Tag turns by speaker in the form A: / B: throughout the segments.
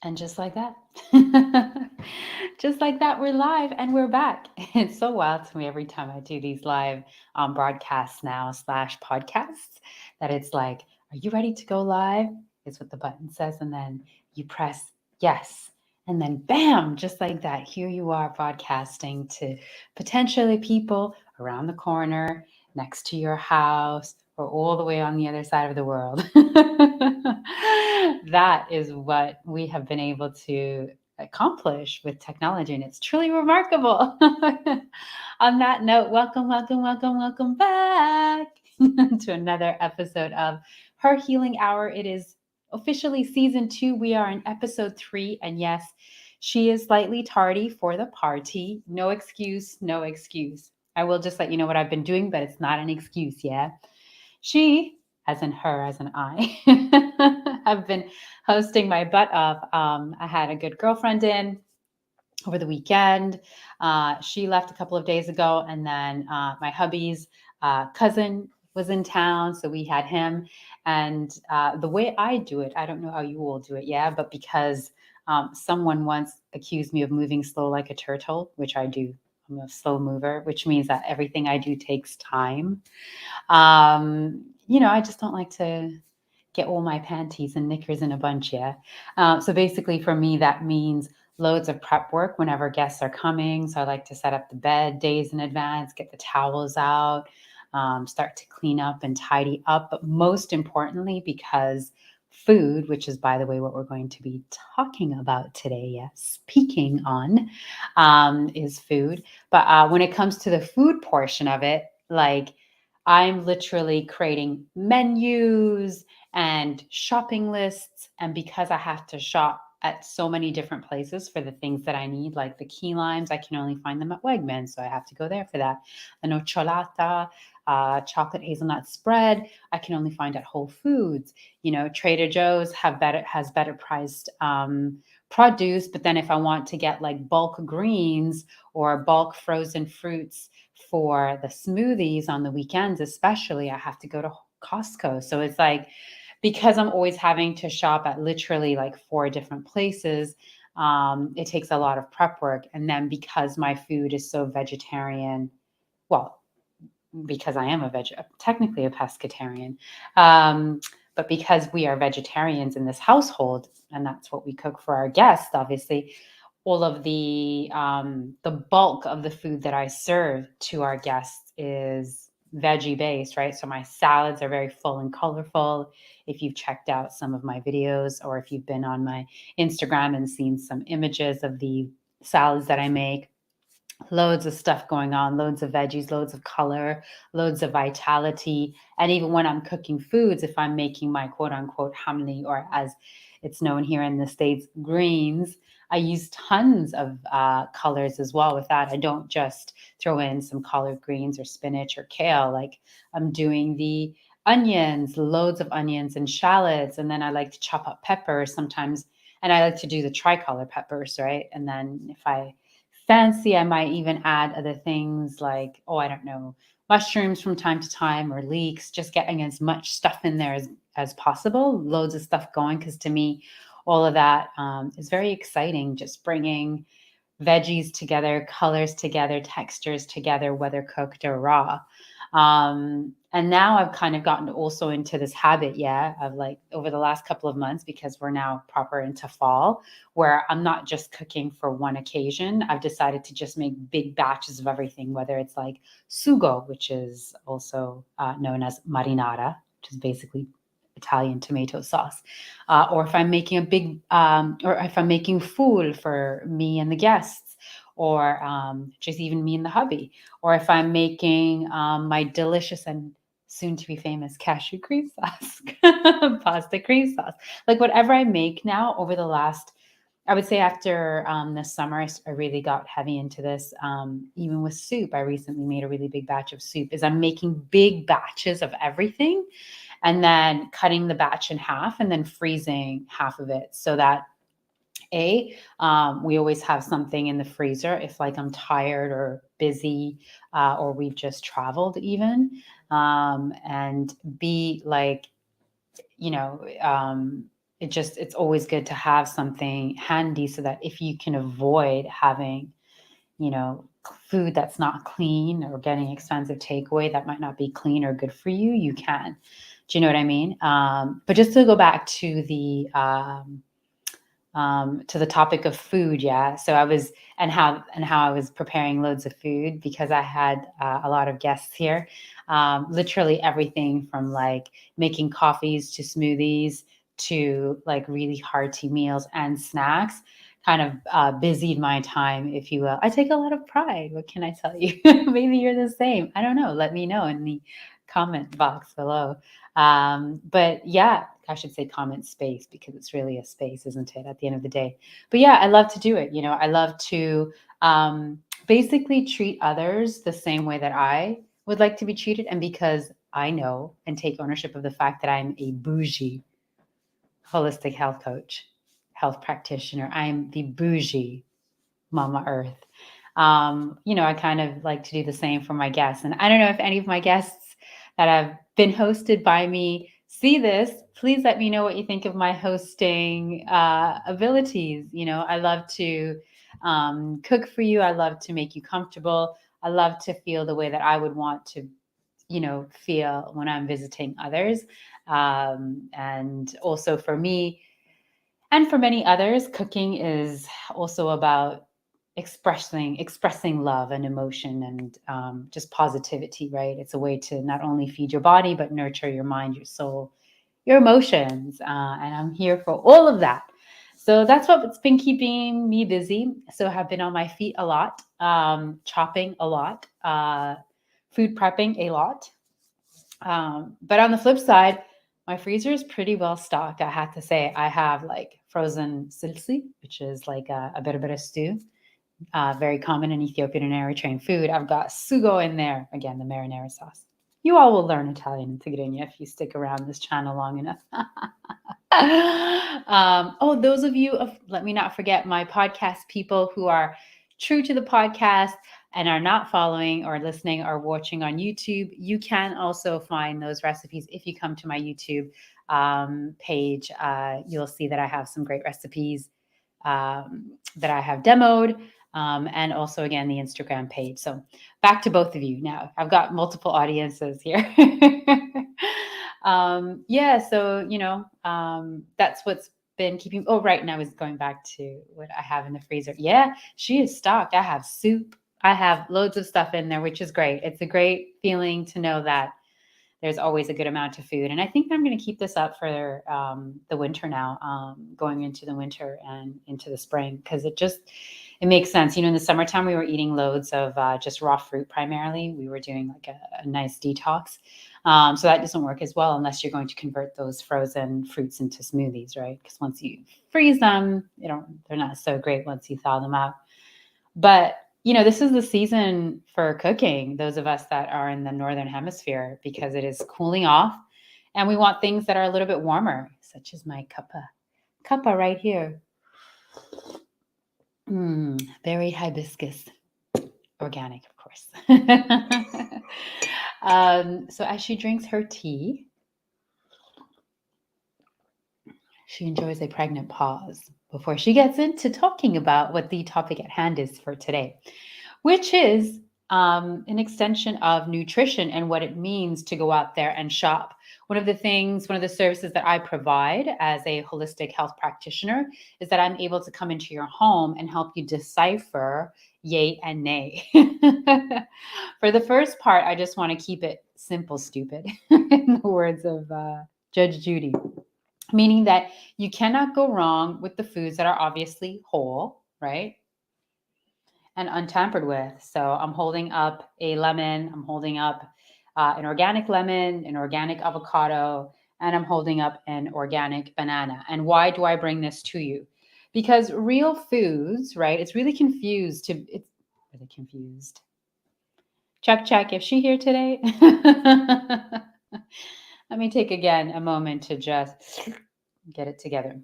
A: And just like that, just like that, we're live and we're back. It's so wild to me every time I do these live broadcasts now slash podcasts that it's like, are you ready to go live? Is what the button says. And then you press yes. And then bam, just like that, here you are broadcasting to potentially people around the corner, next to your house, or all the way on the other side of the world. That is what we have been able to accomplish with technology, and it's truly remarkable. On that note, welcome, welcome, welcome, welcome back to another episode of Her Healing Hour. It is officially season 2. We are in episode 3, and yes, she is slightly tardy for the party. No excuse, no excuse. I will just let you know what I've been doing, but it's not an excuse, yeah? She, as in her, as in I, have been hosting my butt off. I had a good girlfriend in over the weekend. She left a couple of days ago, and then my hubby's cousin was in town, so we had him. And the way I do it, I don't know how you all do it, yeah, but because someone once accused me of moving slow like a turtle, which I do. I'm a slow mover, which means that everything I do takes time. I just don't like to get all my panties and knickers in a bunch, yeah. So basically, for me, that means loads of prep work whenever guests are coming. So I like to set up the bed days in advance, get the towels out, start to clean up and tidy up. But most importantly, because food, which is, by the way, what we're going to be talking about today, yes, speaking on, is food. But when it comes to the food portion of it, like I'm literally creating menus and shopping lists. And because I have to shop at so many different places for the things that I need, like the key limes, I can only find them at Wegmans. So I have to go there for that. The nocciolata, chocolate hazelnut spread, I can only find at Whole Foods. Trader Joe's has better priced produce. But then if I want to get like bulk greens or bulk frozen fruits for the smoothies on the weekends, especially, I have to go to Costco. So it's like, because I'm always having to shop at literally like 4 different places, it takes a lot of prep work. And then because my food is so vegetarian, well, because I am technically a pescatarian, um, but because we are vegetarians in this household, and that's what we cook for our guests, obviously, all of the bulk of the food that I serve to our guests is veggie based, right? So my salads are very full and colorful. If you've checked out some of my videos, or if you've been on my Instagram and seen some images of the salads that I make, loads of stuff going on, loads of veggies, loads of color, loads of vitality. And even when I'm cooking foods, if I'm making my quote unquote hamli, or as it's known here in the States, greens, I use tons of colors as well with that. I don't just throw in some collard greens or spinach or kale. Like, I'm doing the onions, loads of onions and shallots. And then I like to chop up peppers sometimes. And I like to do the tricolor peppers, right? And then if I fancy, I might even add other things like, oh, I don't know, mushrooms from time to time, or leeks, just getting as much stuff in there as possible, loads of stuff going. Because to me, all of that is very exciting, just bringing veggies together, colors together, textures together, whether cooked or raw. And now I've kind of gotten also into this habit, yeah, of like over the last couple of months, because we're now proper into fall, where I'm not just cooking for one occasion. I've decided to just make big batches of everything, whether it's like sugo, which is also known as marinara, which is basically Italian tomato sauce, or if I'm making or if I'm making food for me and the guests, or just even me and the hubby, or if I'm making my delicious and soon to be famous cashew cream sauce, pasta cream sauce, like whatever I make now over the last, I would say after this summer, I really got heavy into this. Even with soup, I recently made a really big batch of soup. Is I'm making big batches of everything, and then cutting the batch in half, and then freezing half of it, so that we always have something in the freezer if like I'm tired or busy, or we've just traveled even, and B, like, you know, it's always good to have something handy so that if you can avoid having, food that's not clean or getting expensive takeaway that might not be clean or good for you, you can. Do you know what I mean? But just to go back to the topic of food, yeah. So I was and how I was preparing loads of food because I had a lot of guests here. Literally everything from like making coffees to smoothies to like really hearty meals and snacks. Kind of busied my time, if you will. I take a lot of pride. What can I tell you? Maybe you're the same. I don't know. Let me know in the comment box below. But yeah, I should say comment space because it's really a space, isn't it, at the end of the day? But yeah, I love to do it. I love to basically treat others the same way that I would like to be treated. And because I know and take ownership of the fact that I'm a bougie holistic health coach, health practitioner, I'm the bougie Mama Earth. I kind of like to do the same for my guests. And I don't know if any of my guests that have been hosted by me see this. Please let me know what you think of my hosting abilities. I love to cook for you. I love to make you comfortable. I love to feel the way that I would want to, feel when I'm visiting others. And also for me, and for many others, cooking is also about expressing love and emotion and just positivity, right? It's a way to not only feed your body but nurture your mind, your soul, your emotions, and I'm here for all of that. So that's what's been keeping me busy. So I have been on my feet a lot, chopping a lot, food prepping a lot. But on the flip side, my freezer is pretty well stocked. I have to say, I have like frozen silsi, which is like a bit of stew, very common in Ethiopian and Eritrean food. I've got sugo in there, again, the marinara sauce. You all will learn Italian and Tigrinya if you stick around this channel long enough. Those of you, let me not forget my podcast people who are true to the podcast and are not following or listening or watching on YouTube. You can also find those recipes if you come to my YouTube page. You'll see that I have some great recipes that I have demoed. And also, again, the Instagram page. So back to both of you now. I've got multiple audiences here. That's what's been keeping. Oh, right. And I was going back to what I have in the freezer. Yeah, she is stocked. I have soup. I have loads of stuff in there, which is great. It's a great feeling to know that there's always a good amount of food. And I think I'm going to keep this up for the winter now, going into the winter and into the spring, because it makes sense. In the summertime, we were eating loads of just raw fruit primarily. We were doing like a nice detox. So that doesn't work as well unless you're going to convert those frozen fruits into smoothies, right? Because once you freeze them, they're not so great once you thaw them out. But this is the season for cooking, those of us that are in the Northern Hemisphere, because it is cooling off and we want things that are a little bit warmer, such as my cuppa right here. Berry hibiscus, organic, of course. So as she drinks her tea, she enjoys a pregnant pause before she gets into talking about what the topic at hand is for today, which is an extension of nutrition and what it means to go out there and shop. One of the services that I provide as a holistic health practitioner is that I'm able to come into your home and help you decipher yay and nay. For the first part, I just want to keep it simple, stupid, in the words of Judge Judy, meaning that you cannot go wrong with the foods that are obviously whole, right? And untampered with. So I'm holding up a lemon, I'm holding up an organic lemon, an organic avocado, and I'm holding up an organic banana. And why do I bring this to you? Because real foods, right? It's really confused. It's really confused. Check. Is she here today? Let me take again a moment to just get it together.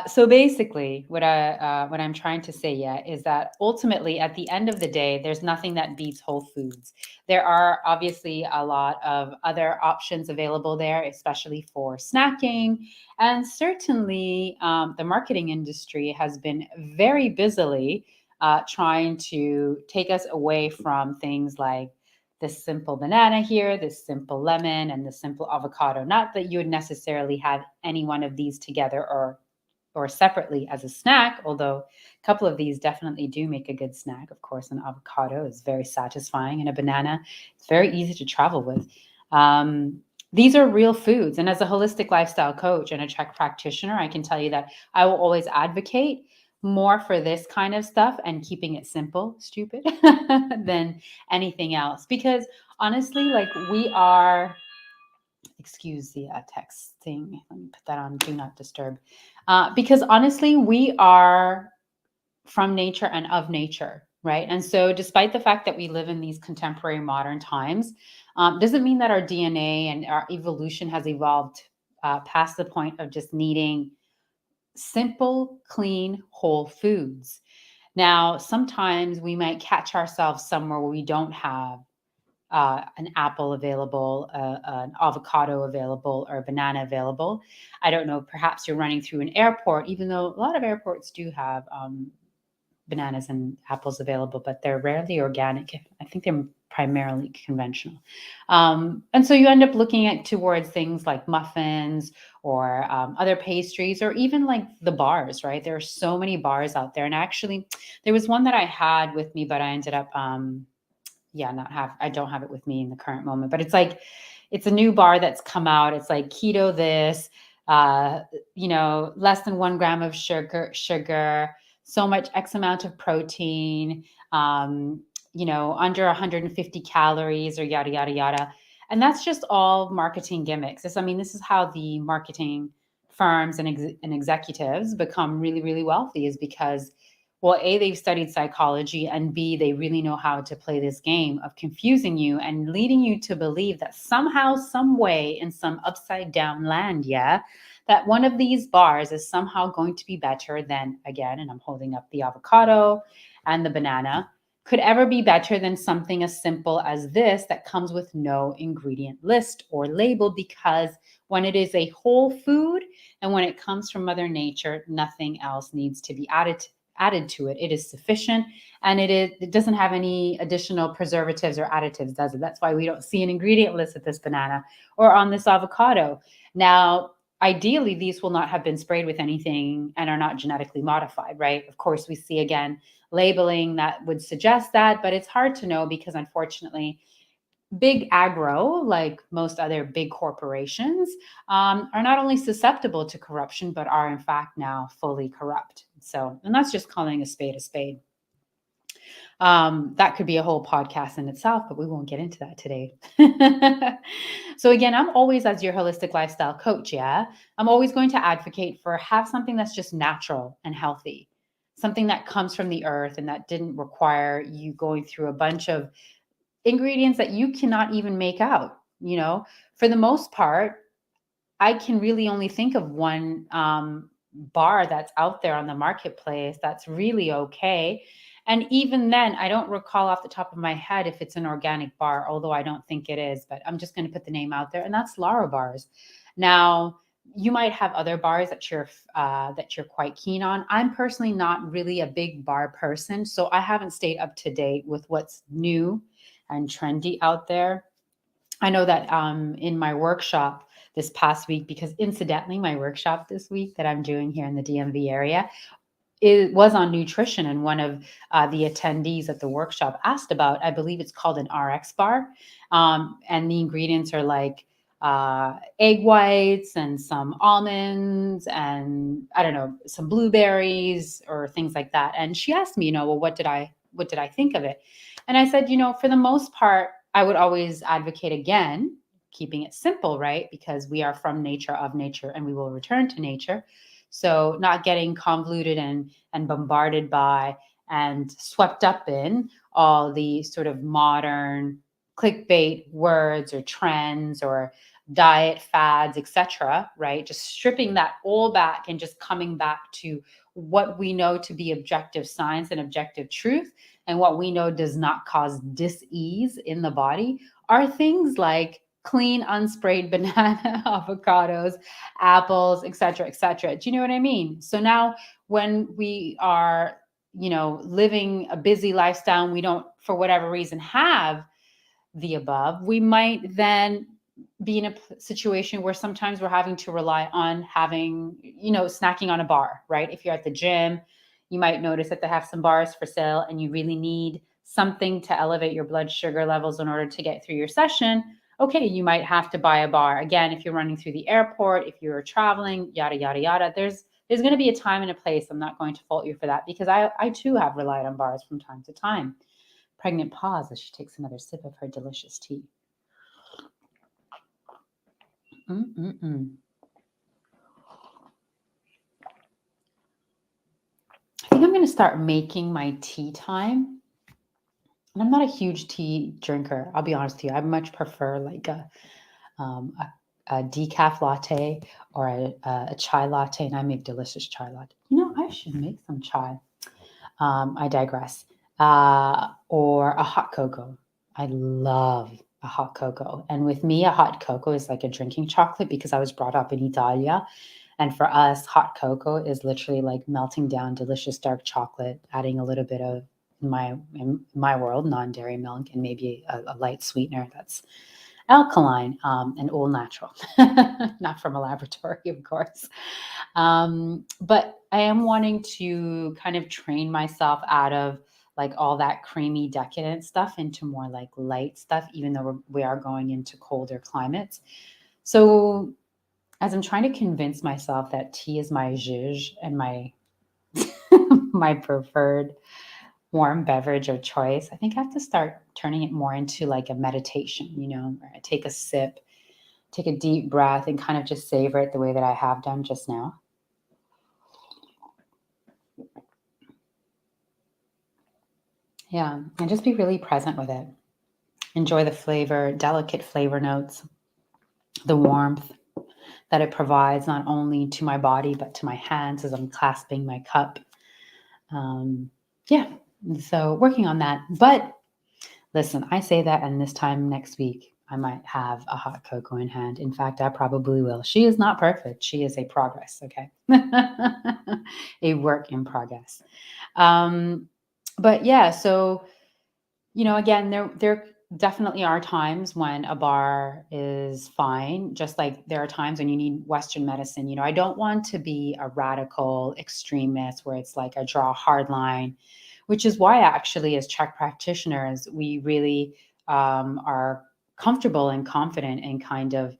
A: So basically, what I'm trying to say, yeah, is that ultimately, at the end of the day, there's nothing that beats whole foods. There are obviously a lot of other options available there, especially for snacking, and certainly the marketing industry has been very busily trying to take us away from things like this simple banana here, this simple lemon, and this simple avocado. Not that you would necessarily have any one of these together or separately as a snack, although a couple of these definitely do make a good snack. Of course, an avocado is very satisfying, and a banana, it's very easy to travel with. Um, these are real foods. And as a holistic lifestyle coach and a Czech practitioner, I can tell you that I will always advocate more for this kind of stuff and keeping it simple, stupid, than anything else. Because honestly, like we are, excuse the texting. Let me put that on do not disturb. Because honestly, we are from nature and of nature, right? And so, despite the fact that we live in these contemporary modern times, doesn't mean that our DNA and our evolution has evolved past the point of just needing simple, clean, whole foods. Now, sometimes we might catch ourselves somewhere where we don't have an apple available, an avocado available, or a banana available. I don't know, perhaps you're running through an airport, even though a lot of airports do have bananas and apples available, but they're rarely organic. I think they're primarily conventional. And so you end up looking at towards things like muffins or other pastries, or even like the bars, right? There are so many bars out there. And actually, there was one that I had with me, but I ended up yeah, not have I don't have it with me in the current moment, but it's like it's a new bar that's come out. It's like keto this, uh, less than 1 gram of sugar, so much X amount of protein, under 150 calories or yada yada yada. And that's just all marketing gimmicks. This is how the marketing firms and executives become really, really wealthy, is because, well, A, they've studied psychology, and B, they really know how to play this game of confusing you and leading you to believe that somehow, some way, in some upside down land, yeah, that one of these bars is somehow going to be better than, again, and I'm holding up the avocado and the banana, could ever be better than something as simple as this that comes with no ingredient list or label, because when it is a whole food and when it comes from Mother Nature, nothing else needs to be added to it. It is sufficient, and it doesn't have any additional preservatives or additives, does it? That's why we don't see an ingredient list with this banana or on this avocado. Now, ideally, these will not have been sprayed with anything and are not genetically modified, right? Of course, we see again labeling that would suggest that, but it's hard to know because, unfortunately, big agro, like most other big corporations, are not only susceptible to corruption, but are in fact now fully corrupt. So, and that's just calling a spade a spade. That could be a whole podcast in itself, but we won't get into that today. So again, I'm always, as your holistic lifestyle coach, yeah, I'm always going to advocate for have something that's just natural and healthy, something that comes from the earth and that didn't require you going through a bunch of ingredients that you cannot even make out. For the most part, I can really only think of one bar that's out there on the marketplace that's really okay. And even then, I don't recall off the top of my head if it's an organic bar, although I don't think it is, but I'm just going to put the name out there, and that's Lara Bars. Now, you might have other bars that you're quite keen on. I'm personally not really a big bar person, so I haven't stayed up to date with what's new and trendy out there. I know that in my workshop this past week, because incidentally, my workshop this week that I'm doing here in the DMV area, it was on nutrition, and one of the attendees at the workshop asked about, I believe it's called an RX bar, and the ingredients are like egg whites and some almonds and I don't know, some blueberries or things like that. And she asked me, well, what did I think of it? And I said, for the most part, I would always advocate, again, keeping it simple, right? Because we are from nature, of nature, and we will return to nature. So not getting convoluted and bombarded by and swept up in all the sort of modern clickbait words or trends or diet fads, etc., right? Just stripping that all back and just coming back to what we know to be objective science and objective truth, and what we know does not cause dis-ease in the body, are things like clean, unsprayed banana, avocados, apples, etc., etc. Do you know what I mean? So now when we are, living a busy lifestyle, and we don't, for whatever reason, have the above, we might then be in a situation where sometimes we're having to rely on having, snacking on a bar, right? If you're at the gym, you might notice that they have some bars for sale and you really need something to elevate your blood sugar levels in order to get through your session. Okay, you might have to buy a bar. Again, if you're running through the airport, if you're traveling, yada, yada, yada, there's going to be a time and a place. I'm not going to fault you for that, because I too have relied on bars from time to time. Pregnant pause as she takes another sip of her delicious tea. Mm-mm-mm. I think I'm going to start making my tea time. And I'm not a huge tea drinker. I'll be honest with you. I much prefer like a decaf latte or a chai latte, and I make delicious chai latte. I should make some chai. I digress. Or a hot cocoa. I love a hot cocoa. And with me, a hot cocoa is like a drinking chocolate, because I was brought up in Italia. And for us, hot cocoa is literally like melting down delicious dark chocolate, adding a little bit of, in my world, non-dairy milk, and maybe a light sweetener that's alkaline, and all natural, not from a laboratory, of course. But I am wanting to kind of train myself out of like all that creamy, decadent stuff into more like light stuff, even though we are going into colder climates. So as I'm trying to convince myself that tea is my zhuzh and my my preferred warm beverage of choice, I think I have to start turning it more into like a meditation, where I take a sip, take a deep breath, and kind of just savor it the way that I have done just now. Yeah, and just be really present with it. Enjoy the flavor, delicate flavor notes, the warmth that it provides, not only to my body, but to my hands as I'm clasping my cup. Yeah, so working on that. But listen, I say that, and this time next week, I might have a hot cocoa in hand. In fact, I probably will. She is not perfect. She is a progress, okay? A work in progress. But yeah, so, again, there definitely are times when a bar is fine, just like there are times when you need Western medicine. I don't want to be a radical extremist where it's like I draw a hard line, which is why actually as Czech practitioners, we really are comfortable and confident and kind of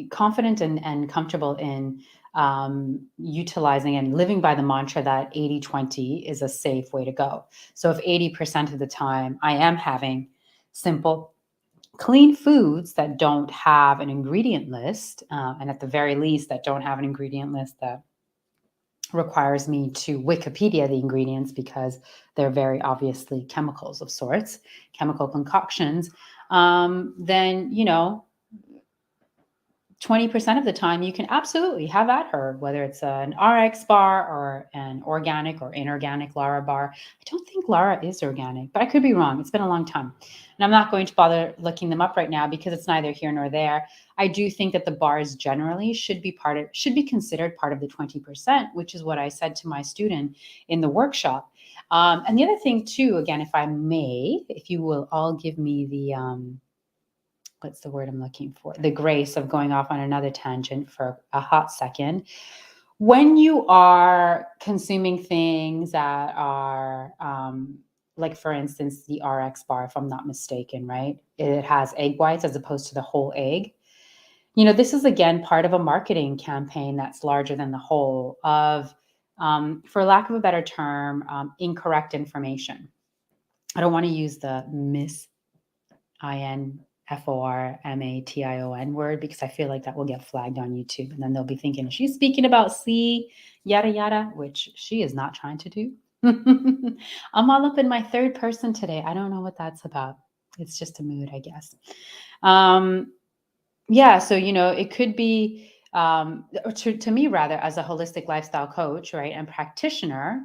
A: confident and comfortable in utilizing and living by the mantra that 80-20 is a safe way to go. So if 80% of the time I am having simple, clean foods that don't have an ingredient list, and at the very least that don't have an ingredient list that requires me to Wikipedia the ingredients, because they're very obviously chemicals of sorts, chemical concoctions, then 20% of the time you can absolutely have at her, whether it's an RX bar or an organic or inorganic Lara bar. I don't think Lara is organic, but I could be wrong. It's been a long time. And I'm not going to bother looking them up right now because it's neither here nor there. I do think that the bars generally should be considered part of the 20%, which is what I said to my student in the workshop. And the other thing too, again, if I may, if you will all give me the, what's the word I'm looking for? The grace of going off on another tangent for a hot second. When you are consuming things that are, like for instance, the RX bar, if I'm not mistaken, right? It has egg whites as opposed to the whole egg. This is again part of a marketing campaign that's larger than the whole of, for lack of a better term, incorrect information. I don't want to use the INFORMATION word, because I feel like that will get flagged on YouTube, and then they'll be thinking she's speaking about C, yada yada, which she is not trying to do. I'm all up in my third person today. I don't know what that's about. It's just a mood, I guess. Um, Yeah, so it could be or to me rather as a holistic lifestyle coach, right, and practitioner.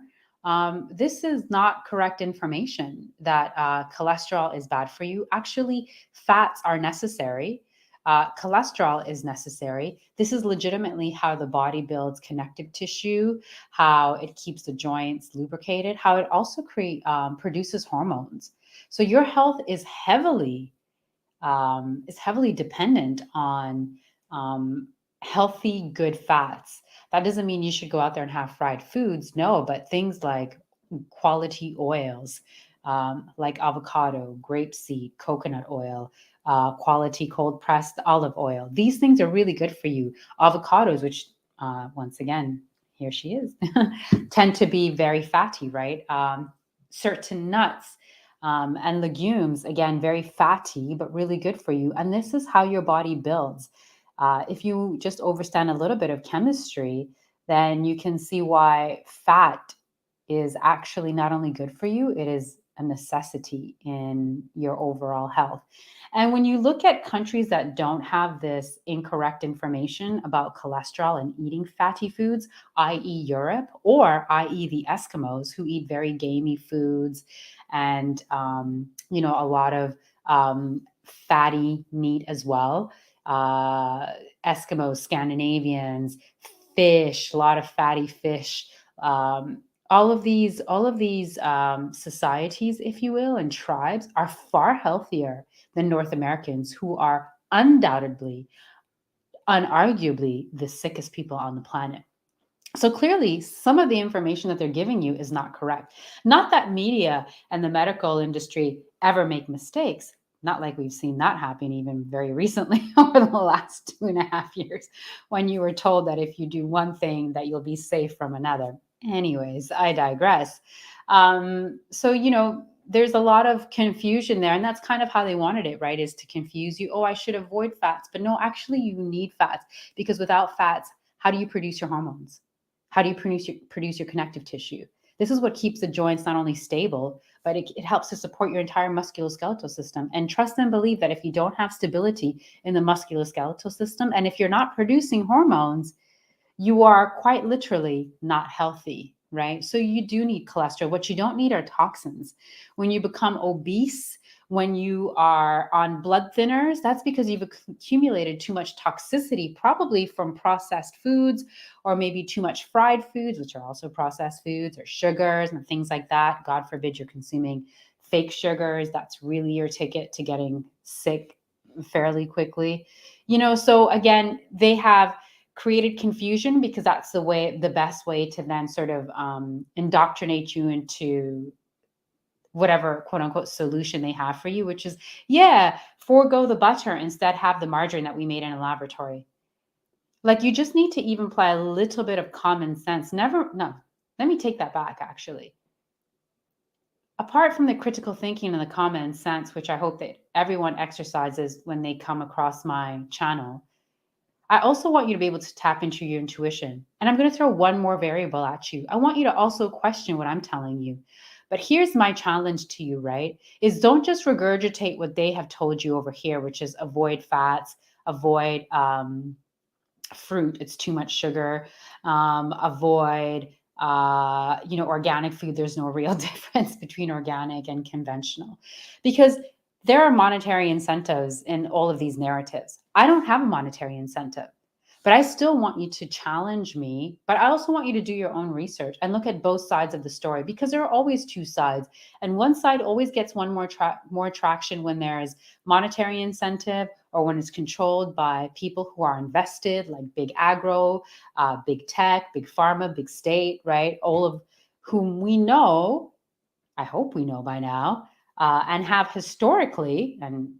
A: This is not correct information that cholesterol is bad for you. Actually, fats are necessary. Cholesterol is necessary. This is legitimately how the body builds connective tissue, how it keeps the joints lubricated, how it also produces hormones. So your health is heavily dependent on um, healthy, good fats. That doesn't mean you should go out there and have fried foods. No, but things like quality oils, like avocado, grapeseed, coconut oil, quality cold pressed olive oil. These things are really good for you. Avocados, which once again, here she is, tend to be very fatty, right? Certain nuts and legumes, again, very fatty, but really good for you. And this is how your body builds. If you just understand a little bit of chemistry, then you can see why fat is actually not only good for you, it is a necessity in your overall health. And when you look at countries that don't have this incorrect information about cholesterol and eating fatty foods, i.e., Europe, or i.e., the Eskimos who eat very gamey foods and, a lot of fatty meat as well. Uh, Eskimos, Scandinavians, fish, a lot of fatty fish. All of these societies, if you will, and tribes are far healthier than North Americans, who are undoubtedly, unarguably, the sickest people on the planet. So clearly, some of the information that they're giving you is not correct. Not that media and the medical industry ever make mistakes. Not like we've seen that happen even very recently over the last 2.5 years, when you were told that if you do one thing, that you'll be safe from another. Anyways, I digress. So there's a lot of confusion there, and that's kind of how they wanted it, right? Is to confuse you. Oh, I should avoid fats, but no, actually, you need fats, because without fats, how do you produce your hormones? How do you produce your connective tissue? This is what keeps the joints not only stable, but it helps to support your entire musculoskeletal system. And trust and believe that if you don't have stability in the musculoskeletal system, and if you're not producing hormones, you are quite literally not healthy, right? So you do need cholesterol. What you don't need are toxins. When you become obese, when you are on blood thinners, that's because you've accumulated too much toxicity, probably from processed foods, or maybe too much fried foods, which are also processed foods, or sugars and things like that. God forbid you're consuming fake sugars. That's really your ticket to getting sick fairly quickly. So again, they have created confusion because that's the best way to then sort of indoctrinate you into whatever quote unquote solution they have for you, which is, yeah, forego the butter, instead have the margarine that we made in a laboratory. Like, you just need to even apply a little bit of common sense. Never, no, let me take that back actually. Apart from the critical thinking and the common sense, which I hope that everyone exercises when they come across my channel, I also want you to be able to tap into your intuition. And I'm going to throw one more variable at you. I want you to also question what I'm telling you. But here's my challenge to you, right? Is don't just regurgitate what they have told you over here, which is avoid fats, avoid fruit, it's too much sugar, avoid organic food. There's no real difference between organic and conventional, because there are monetary incentives in all of these narratives. I don't have a monetary incentive, but I still want you to challenge me. But I also want you to do your own research and look at both sides of the story, because there are always two sides, and one side always gets more traction when there's monetary incentive, or when it's controlled by people who are invested, like big agro, big tech, big pharma, big state, right? All of whom we know, I hope we know by now, and have historically, and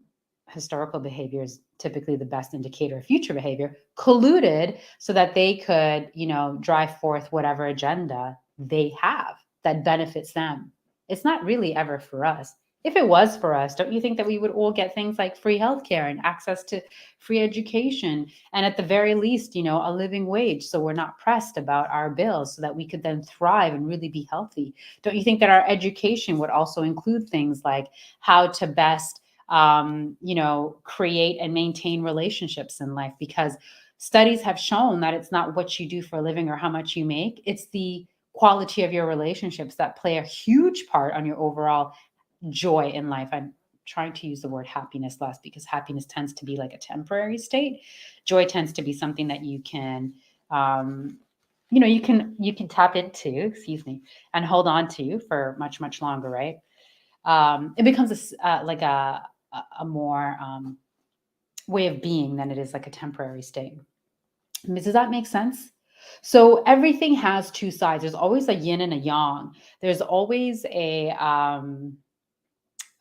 A: historical behavior is typically the best indicator of future behavior, colluded so that they could, drive forth whatever agenda they have that benefits them. It's not really ever for us. If it was for us, don't you think that we would all get things like free healthcare and access to free education, and at the very least, a living wage, so we're not pressed about our bills, so that we could then thrive and really be healthy? Don't you think that our education would also include things like how to best create and maintain relationships in life, because studies have shown that it's not what you do for a living or how much you make. It's the quality of your relationships that play a huge part on your overall joy in life. I'm trying to use the word happiness less, because happiness tends to be like a temporary state. Joy tends to be something that you can, you can tap into, excuse me, and hold on to for much, much longer, right? It becomes like a more way of being than it is like a temporary state. Does that make sense? So everything has two sides. There's always a yin and a yang. There's always a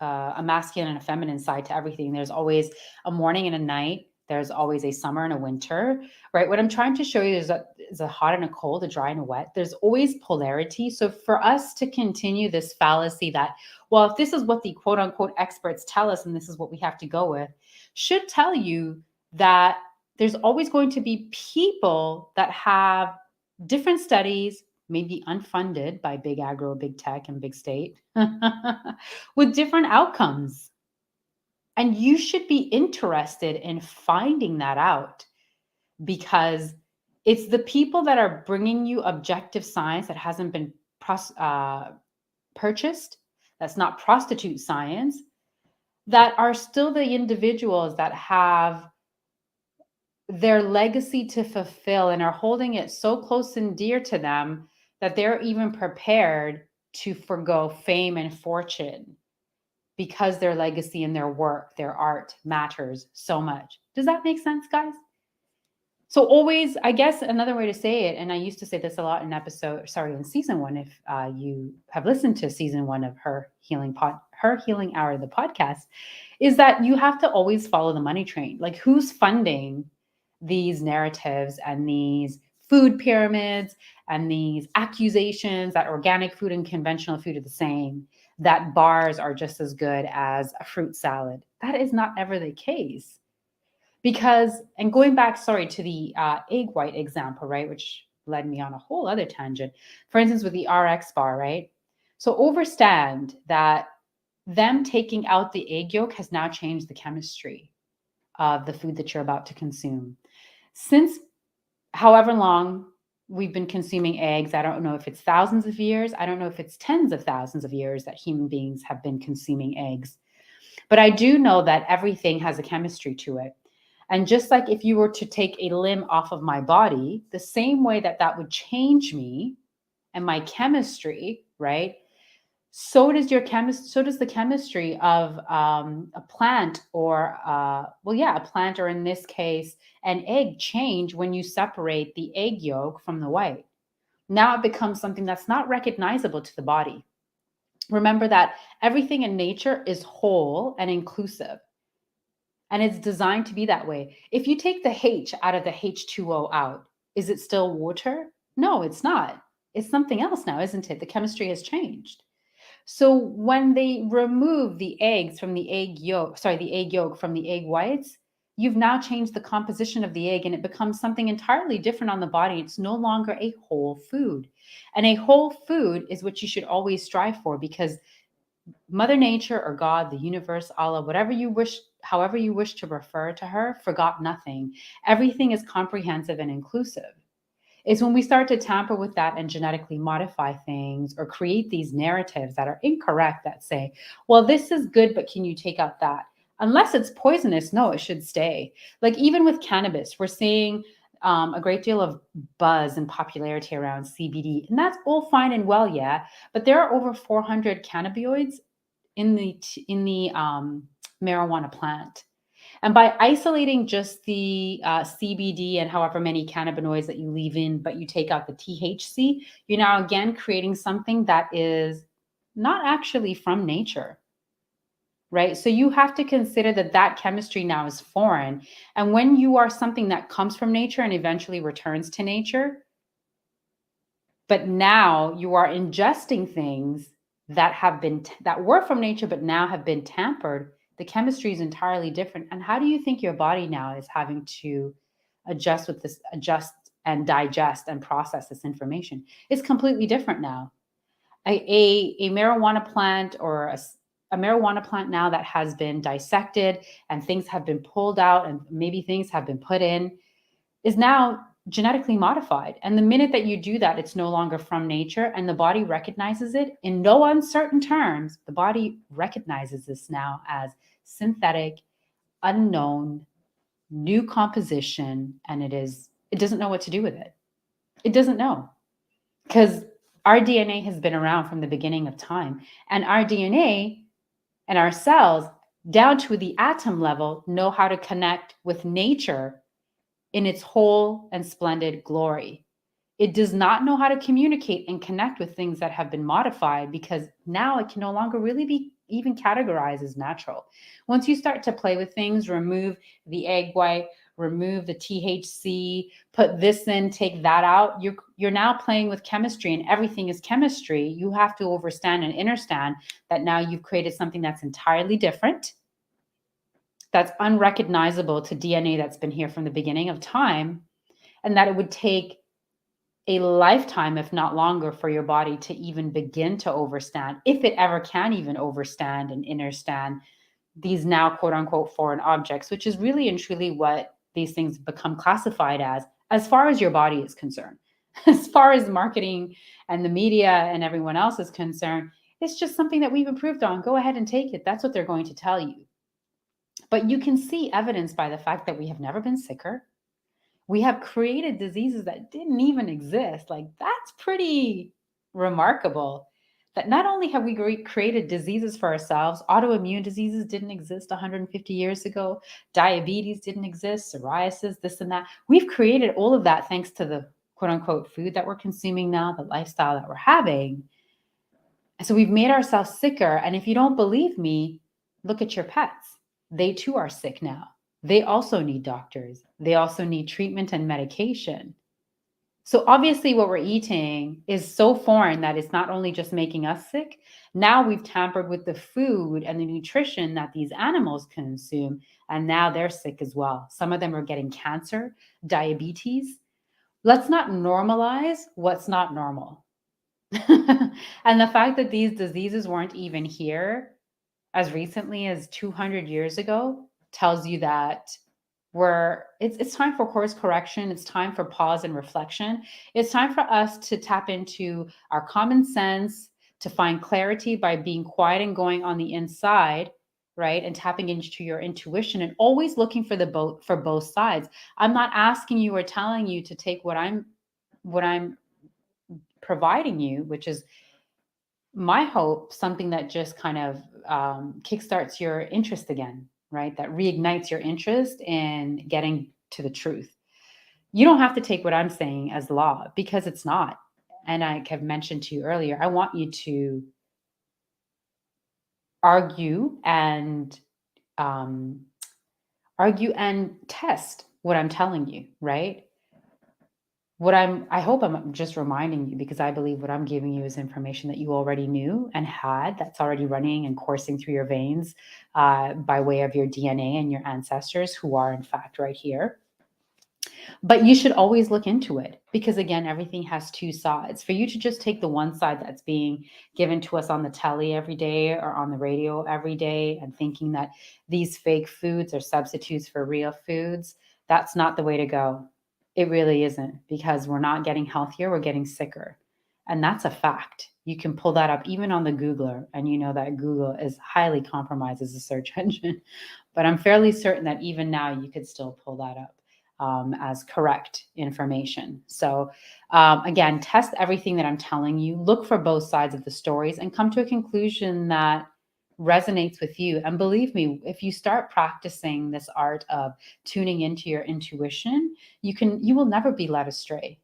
A: masculine and a feminine side to everything. There's always a morning and a night. There's always a summer and a winter, right? What I'm trying to show you is a hot and a cold, a dry and a wet. There's always polarity. So for us to continue this fallacy that, well, if this is what the quote unquote experts tell us and this is what we have to go with, should tell you that there's always going to be people that have different studies, maybe unfunded by big agro, big tech, and big state, with different outcomes. And you should be interested in finding that out, because it's the people that are bringing you objective science that hasn't been purchased, that's not prostitute science, that are still the individuals that have their legacy to fulfill and are holding it so close and dear to them that they're even prepared to forgo fame and fortune because their legacy and their work, their art matters so much. Does that make sense, guys? So always, I guess another way to say it, and I used to say this a lot in season 1, if you have listened to season 1 of Her Healing Hour, the podcast, is that you have to always follow the money train. Like, who's funding these narratives and these food pyramids and these accusations that organic food and conventional food are the same, that bars are just as good as a fruit salad? That is not ever the case. Because, and going back, to the egg white example, right, which led me on a whole other tangent. For instance, with the RX bar, right? So understand that them taking out the egg yolk has now changed the chemistry of the food that you're about to consume. Since however long we've been consuming eggs, I don't know if it's thousands of years, I don't know if it's tens of thousands of years that human beings have been consuming eggs. But I do know that everything has a chemistry to it. And just like if you were to take a limb off of my body, the same way that that would change me and my chemistry, right? So does the chemistry of a plant or a plant, or in this case, an egg, change when you separate the egg yolk from the white. Now it becomes something that's not recognizable to the body. Remember that everything in nature is whole and inclusive. And it's designed to be that way. If you take the H out of the H2O out, is it still water? No, it's not. It's something else now, isn't it? The chemistry has changed. So when they remove the eggs from the egg yolk, the egg yolk from the egg whites, you've now changed the composition of the egg and it becomes something entirely different on the body. It's no longer a whole food. And a whole food is what you should always strive for, because Mother Nature or God, the universe, Allah, however you wish to refer to her, forgot nothing. Everything is comprehensive and inclusive. It's when we start to tamper with that and genetically modify things or create these narratives that are incorrect, that say, well, this is good, but can you take out that? Unless it's poisonous, no, it should stay. Like even with cannabis, we're seeing a great deal of buzz and popularity around CBD, and that's all fine and well, yeah. But there are over 400 cannabinoids in the marijuana plant. And by isolating just the CBD and however many cannabinoids that you leave in, but you take out the THC, you're now again creating something that is not actually from nature, right? So you have to consider that chemistry now is foreign. And when you are something that comes from nature and eventually returns to nature, but now you are ingesting things that were from nature, but now have been tampered, the chemistry is entirely different. And how do you think your body now is having to adjust and digest and process this information? It's completely different now. A marijuana plant or a marijuana plant now that has been dissected and things have been pulled out and maybe things have been put in is now genetically modified. And the minute that you do that, it's no longer from nature and the body recognizes it in no uncertain terms. The body recognizes this now as synthetic, unknown, new composition, and it doesn't know what to do with it. It doesn't know because our DNA has been around from the beginning of time, and our DNA and our cells down to the atom level know how to connect with nature in its whole and splendid glory. It does not know how to communicate and connect with things that have been modified because now it can no longer really be even categorized as natural. Once you start to play with things, remove the egg white, remove the THC, put this in, take that out, you're now playing with chemistry and everything is chemistry. You have to understand and understand that now you've created something that's entirely different, that's unrecognizable to DNA that's been here from the beginning of time, and that it would take a lifetime, if not longer, for your body to even begin to overstand, if it ever can even overstand and understand these now quote unquote foreign objects, which is really and truly what these things become classified as far as your body is concerned. As far as marketing and the media and everyone else is concerned, it's just something that we've improved on. Go ahead and take it. That's what they're going to tell you. But you can see evidence by the fact that we have never been sicker. We have created diseases that didn't even exist. Like, that's pretty remarkable. That not only have we created diseases for ourselves, autoimmune diseases didn't exist 150 years ago, diabetes didn't exist, psoriasis, this and that. We've created all of that thanks to the quote unquote food that we're consuming now, the lifestyle that we're having. And so we've made ourselves sicker. And if you don't believe me, look at your pets. They too are sick now. They also need doctors. They also need treatment and medication. So obviously what we're eating is so foreign that it's not only just making us sick. Now we've tampered with the food and the nutrition that these animals consume, and now they're sick as well. Some of them are getting cancer, diabetes. Let's not normalize what's not normal. And the fact that these diseases weren't even here as recently as 200 years ago tells you that it's time for course correction. It's time for pause and reflection. It's time for us to tap into our common sense, to find clarity by being quiet and going on the inside, right? And tapping into your intuition and always looking for both sides. I'm not asking you or telling you to take what I'm providing you, which is my hope, something that just kind of kickstarts your interest again, right? That reignites your interest in getting to the truth. You don't have to take what I'm saying as law because it's not. And I have mentioned to you earlier, I want you to argue and um, test what I'm telling you, right? I hope I'm just reminding you, because I believe what I'm giving you is information that you already knew and had, that's already running and coursing through your veins by way of your DNA and your ancestors who are in fact right here. But you should always look into it because, again, everything has two sides. For you to just take the one side that's being given to us on the telly every day or on the radio every day and thinking that these fake foods are substitutes for real foods, that's not the way to go. It really isn't, because we're not getting healthier, we're getting sicker. And that's a fact. You can pull that up even on the Googler, and you know that Google is highly compromised as a search engine. But I'm fairly certain that even now you could still pull that up as correct information. So again, test everything that I'm telling you, look for both sides of the stories and come to a conclusion that resonates with you. And believe me, if you start practicing this art of tuning into your intuition, you will never be led astray.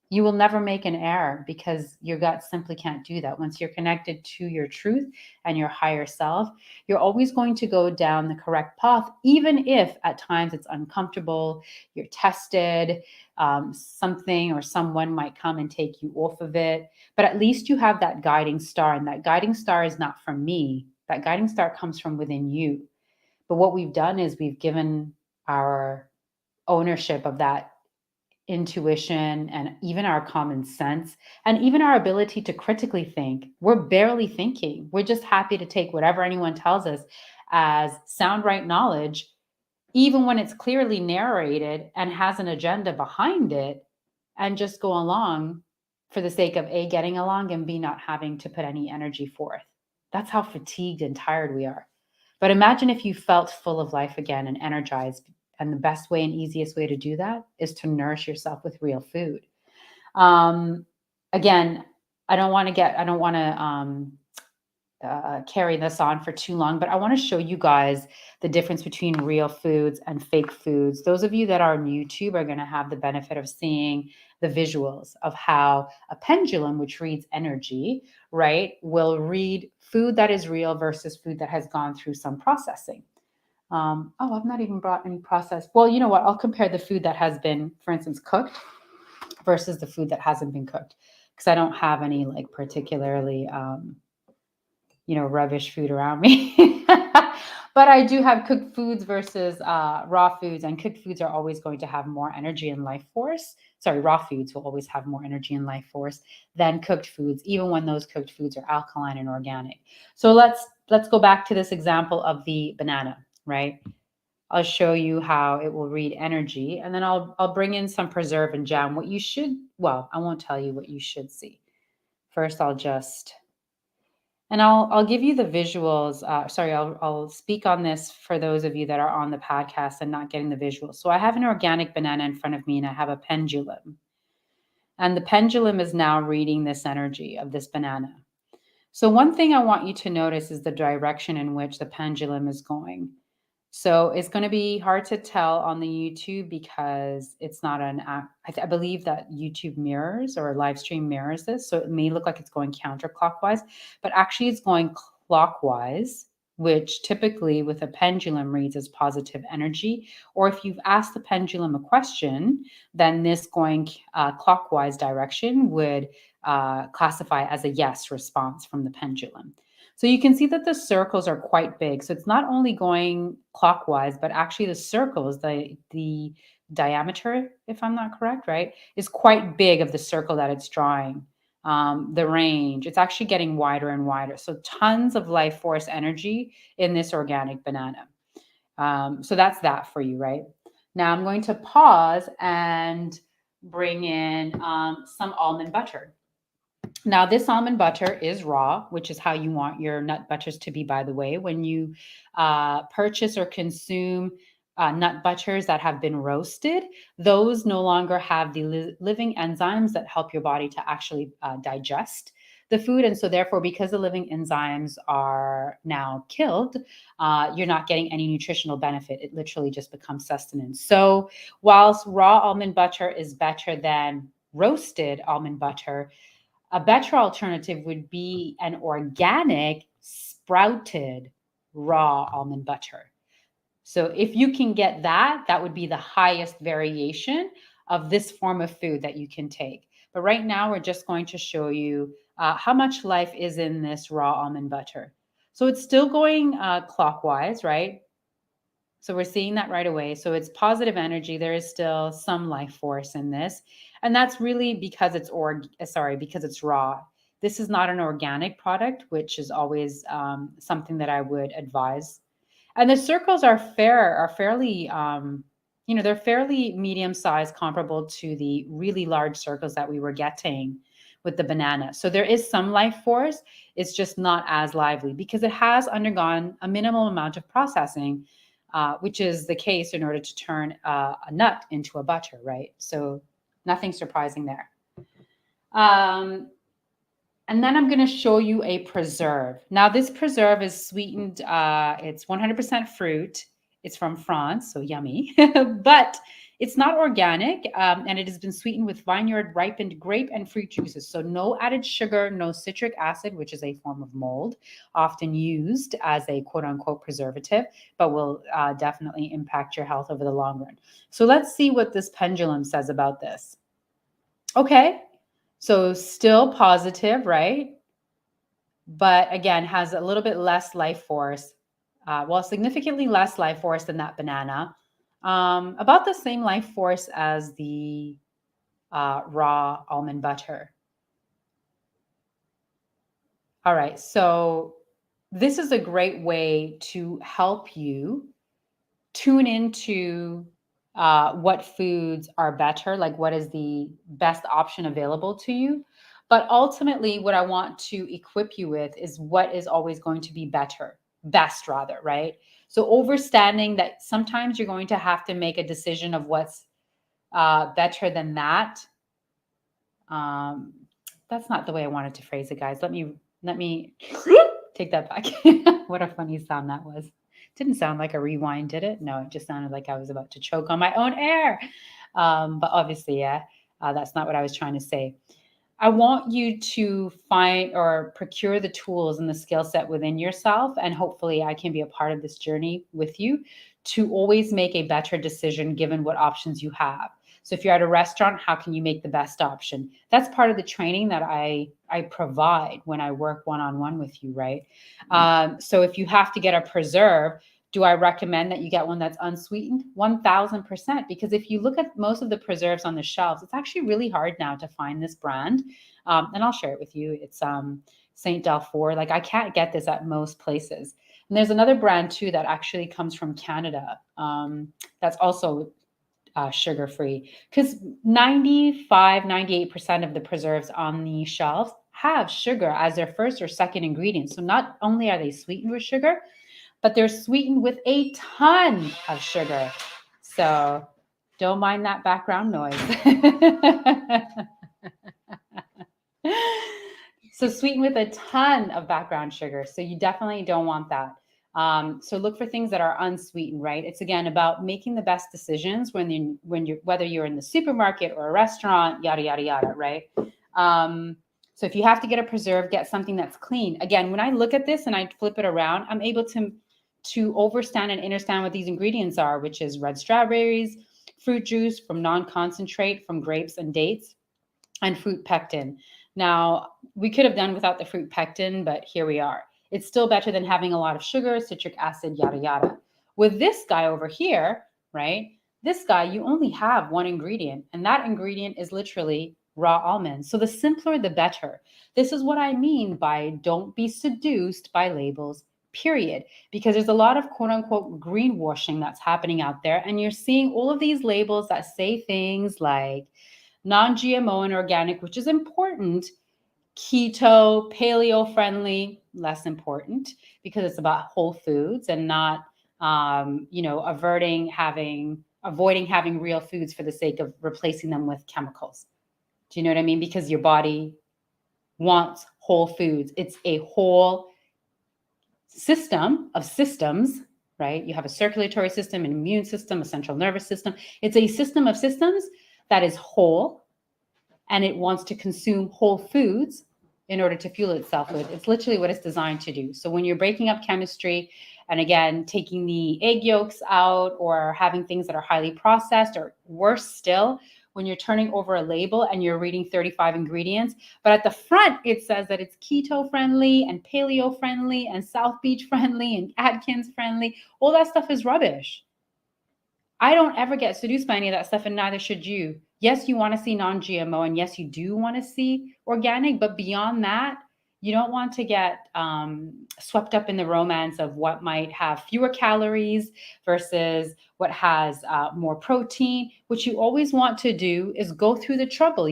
A: You will never make an error because your gut simply can't do that. Once you're connected to your truth and your higher self, you're always going to go down the correct path, even if at times it's uncomfortable, you're tested, something or someone might come and take you off of it. But at least you have that guiding star, and that guiding star is not from me. That guiding star comes from within you. But what we've done is we've given our ownership of that intuition and even our common sense and even our ability to critically think. We're barely thinking. We're just happy to take whatever anyone tells us as sound right knowledge, even when it's clearly narrated and has an agenda behind it, and just go along for the sake of A, getting along, and B, not having to put any energy forth. That's how fatigued and tired we are. But imagine if you felt full of life again and energized. And the best way and easiest way to do that is to nourish yourself with real food. Um, Again, I don't want to carry this on for too long, but I want to show you guys the difference between real foods and fake foods. Those of you that are on YouTube are going to have the benefit of seeing the visuals of how a pendulum, which reads energy, right, will read food that is real versus food that has gone through some processing. I've not even brought any processed. Well, you know what? I'll compare the food that has been, for instance, cooked versus the food that hasn't been cooked, because I don't have any like particularly rubbish food around me. But I do have cooked foods versus raw foods, and cooked foods are always going to have more energy and life force. Sorry, raw foods will always have more energy and life force than cooked foods, even when those cooked foods are alkaline and organic. So let's go back to this example of the banana, right? I'll show you how it will read energy, and then I'll bring in some preserve and jam. I won't tell you what you should see. First, I'll give you the visuals. I'll speak on this for those of you that are on the podcast and not getting the visuals. So I have an organic banana in front of me, and I have a pendulum. And the pendulum is now reading this energy of this banana. So one thing I want you to notice is the direction in which the pendulum is going. So it's going to be hard to tell on the YouTube because it's not an app. I believe that YouTube mirrors or live stream mirrors this. So it may look like it's going counterclockwise, but actually it's going clockwise, which typically with a pendulum reads as positive energy. Or if you've asked the pendulum a question, then this going clockwise direction would classify as a yes response from the pendulum. So you can see that the circles are quite big. So it's not only going clockwise, but actually the circles, the diameter, if I'm not correct, right, is quite big of the circle that it's drawing. The range, it's actually getting wider and wider. So tons of life force energy in this organic banana. So that's that for you, right? Now I'm going to pause and bring in some almond butter. Now, this almond butter is raw, which is how you want your nut butters to be, by the way. When you purchase or consume nut butters that have been roasted, those no longer have the living enzymes that help your body to actually digest the food. And so, therefore, because the living enzymes are now killed, you're not getting any nutritional benefit. It literally just becomes sustenance. So, whilst raw almond butter is better than roasted almond butter, a better alternative would be an organic sprouted raw almond butter. So if you can get that, that would be the highest variation of this form of food that you can take. But right now, we're just going to show you how much life is in this raw almond butter. So it's still going clockwise, right? So we're seeing that right away. So it's positive energy. There is still some life force in this. And that's really because because it's raw. This is not an organic product, which is always something that I would advise. And the circles are fairly, they're fairly medium sized, comparable to the really large circles that we were getting with the banana. So there is some life force. It's just not as lively because it has undergone a minimal amount of processing, which is the case in order to turn a nut into a butter, right? So nothing surprising there. And then I'm going to show you a preserve. Now, this preserve is sweetened. It's 100% fruit. It's from France, so yummy. But it's not organic, and it has been sweetened with vineyard ripened grape and fruit juices. So no added sugar, no citric acid, which is a form of mold, often used as a quote unquote preservative, but will definitely impact your health over the long run. So let's see what this pendulum says about this. Okay, so still positive, right? But again, has a little bit less life force. Significantly less life force than that banana. About the same life force as the raw almond butter. All right, so this is a great way to help you tune into what foods are better, like what is the best option available to you. But ultimately, what I want to equip you with is what is always going to be better, best rather, right? So, understanding that sometimes you're going to have to make a decision of what's better than that. Um, that's not the way I wanted to phrase it, guys. Let me take that back. What a funny sound that was. Didn't sound like a rewind, did it? No, it just sounded like I was about to choke on my own air. But obviously, yeah, that's not what I was trying to say. I want you to find or procure the tools and the skill set within yourself. And hopefully, I can be a part of this journey with you to always make a better decision given what options you have. So, if you're at a restaurant, how can you make the best option? That's part of the training that I provide when I work one on one with you, right? So, if you have to get a preserve, do I recommend that you get one that's unsweetened? 1000%. Because if you look at most of the preserves on the shelves, it's actually really hard now to find this brand. And I'll share it with you. It's St. Dalfour. Like I can't get this at most places. And there's another brand too that actually comes from Canada. That's also sugar free because 98% of the preserves on the shelves have sugar as their first or second ingredient. So not only are they sweetened with sugar, but they're sweetened with a ton of sugar. So don't mind that background noise. So sweetened with a ton of background sugar. So you definitely don't want that. So look for things that are unsweetened, right? It's again about making the best decisions when you're whether you're in the supermarket or a restaurant, yada yada yada, right? So if you have to get a preserve, get something that's clean. Again, when I look at this and I flip it around, I'm able to understand and understand what these ingredients are, which is red strawberries, fruit juice from non-concentrate from grapes and dates, and fruit pectin. Now, we could have done without the fruit pectin, but here we are. It's still better than having a lot of sugar, citric acid, yada, yada. With this guy over here, right? This guy, you only have one ingredient, and that ingredient is literally raw almonds. So the simpler, the better. This is what I mean by don't be seduced by labels, period. Because there's a lot of quote unquote greenwashing that's happening out there. And you're seeing all of these labels that say things like non-GMO and organic, which is important, keto, paleo friendly, less important because it's about whole foods and not, avoiding having real foods for the sake of replacing them with chemicals. Do you know what I mean? Because your body wants whole foods. It's a whole system of systems, right? You have a circulatory system, an immune system, a central nervous system. It's a system of systems that is whole, and it wants to consume whole foods in order to fuel itself with. It's literally what it's designed to do. So when you're breaking up chemistry and again, taking the egg yolks out or having things that are highly processed, or worse still, when you're turning over a label and you're reading 35 ingredients, but at the front it says that it's keto friendly and paleo friendly and South Beach friendly and Atkins friendly, all that stuff is rubbish. I don't ever get seduced by any of that stuff, and neither should you. Yes, you want to see non-GMO, and yes, you do want to see organic, but beyond that, you don't want to get swept up in the romance of what might have fewer calories versus what has more protein. What you always want to do is go through the trouble,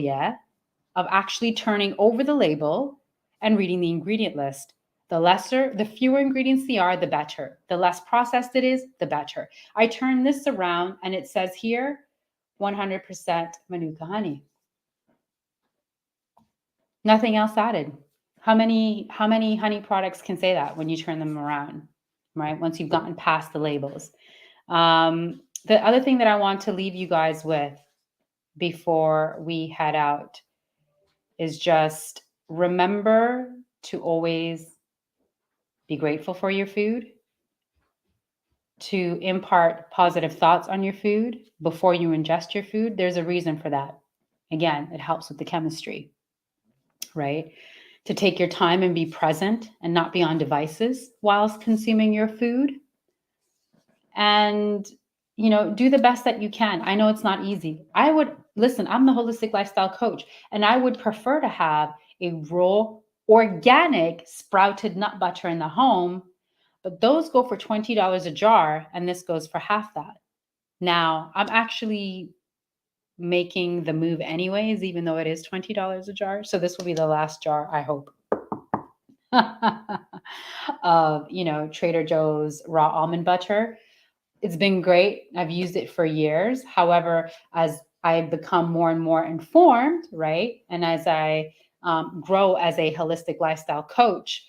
A: of actually turning over the label and reading the ingredient list. The fewer ingredients they are, the better. The less processed it is, the better. I turn this around and it says here, 100% Manuka honey. Nothing else added. How many honey products can say that when you turn them around, right? Once you've gotten past the labels. The other thing that I want to leave you guys with before we head out is just remember to always be grateful for your food, to impart positive thoughts on your food before you ingest your food. There's a reason for that. Again, it helps with the chemistry, right? To take your time and be present and not be on devices whilst consuming your food. And, do the best that you can. I know it's not easy. I would listen, I'm the holistic lifestyle coach, and I would prefer to have a raw, organic sprouted nut butter in the home, but those go for $20 a jar, and this goes for half that. Now, I'm actually making the move anyways, even though it is $20 a jar. So this will be the last jar, I hope, of, Trader Joe's raw almond butter. It's been great. I've used it for years. However, as I become more and more informed, right, and as I grow as a holistic lifestyle coach,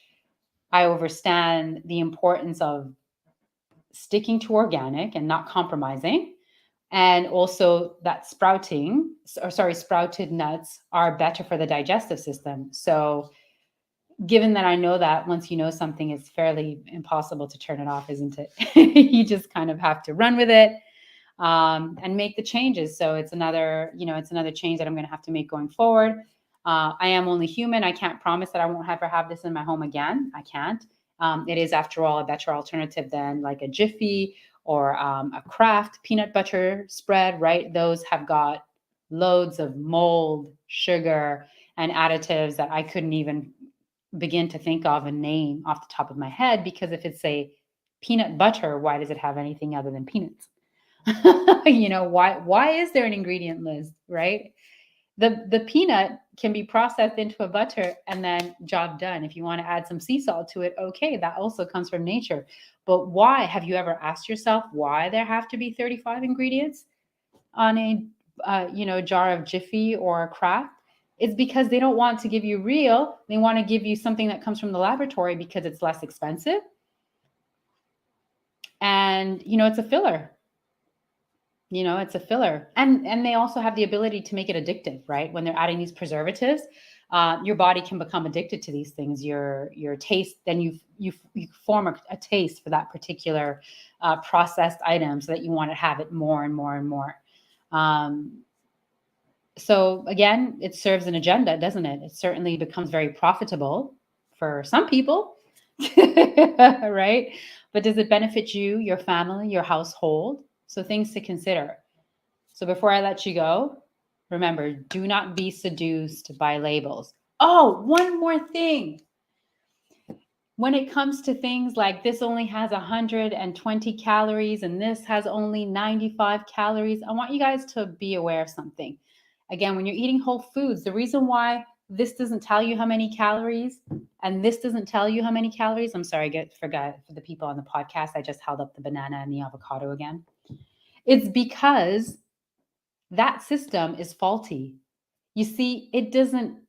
A: I understand the importance of sticking to organic and not compromising. And also that sprouted nuts are better for the digestive system. So given that I know that once you know something, it's fairly impossible to turn it off, isn't it? You just kind of have to run with it, and make the changes. So it's another change that I'm going to have to make going forward. I am only human. I can't promise that I won't ever have this in my home again. I can't. It is, after all, a better alternative than like a Jiffy or a Kraft peanut butter spread, right? Those have got loads of mold, sugar, and additives that I couldn't even begin to think of a name off the top of my head, because if it's a peanut butter, why does it have anything other than peanuts? Why is there an ingredient list, right? The peanut can be processed into a butter and then job done. If you want to add some sea salt to it, okay, that also comes from nature. But why? Have you ever asked yourself why there have to be 35 ingredients on a jar of Jiffy or Kraft? It's because they don't want to give you real. They want to give you something that comes from the laboratory because it's less expensive. And it's a filler. It's a filler. And they also have the ability to make it addictive, right? When they're adding these preservatives, your body can become addicted to these things. Your taste, then you form a taste for that particular processed item, so that you want to have it more and more and more. So again, it serves an agenda, doesn't it? It certainly becomes very profitable for some people, right? But does it benefit you, your family, your household? So things to consider. So before I let you go, remember, do not be seduced by labels. Oh, one more thing. When it comes to things like this only has 120 calories and this has only 95 calories, I want you guys to be aware of something. Again, when you're eating whole foods, the reason why this doesn't tell you how many calories and this doesn't tell you how many calories, I'm sorry, I forgot for the people on the podcast, I just held up the banana and the avocado again. It's because that system is faulty. You see, it doesn't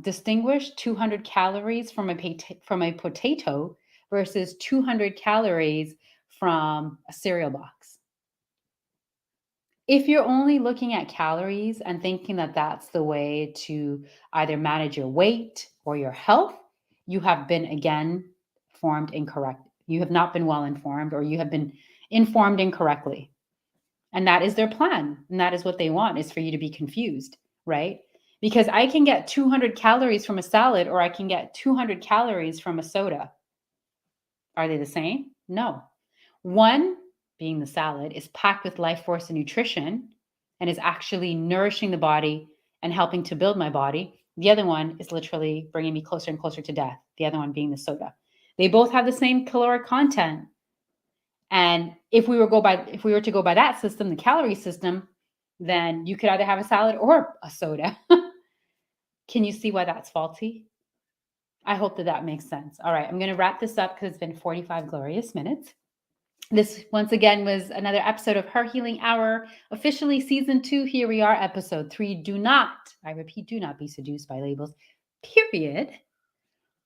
A: distinguish 200 calories from a potato versus 200 calories from a cereal box. If you're only looking at calories and thinking that that's the way to either manage your weight or your health, you have been, again, formed incorrect. You have not been well informed, or you have been informed incorrectly. And that is their plan. And that is what they want, is for you to be confused, right? Because I can get 200 calories from a salad, or I can get 200 calories from a soda. Are they the same? No. One, being the salad, is packed with life force and nutrition and is actually nourishing the body and helping to build my body. The other one is literally bringing me closer and closer to death. The other one being the soda. They both have the same caloric content. And if we were to go by that system, the calorie system, then you could either have a salad or a soda. Can you see why that's faulty? I hope that makes sense. All right, I'm going to wrap this up because it's been 45 glorious minutes. This, once again, was another episode of Her Healing Hour, officially season 2. Here we are, episode 3. Do not, I repeat, do not be seduced by labels, period.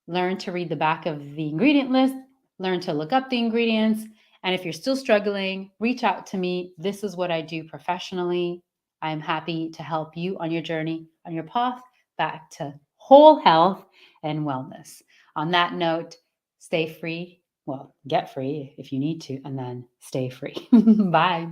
A: Learn to read the back of the ingredient list. Learn to look up the ingredients. And if you're still struggling, reach out to me. This is what I do professionally. I'm happy to help you on your journey, on your path back to whole health and wellness. On that note, stay free. Well, get free if you need to, and then stay free. Bye.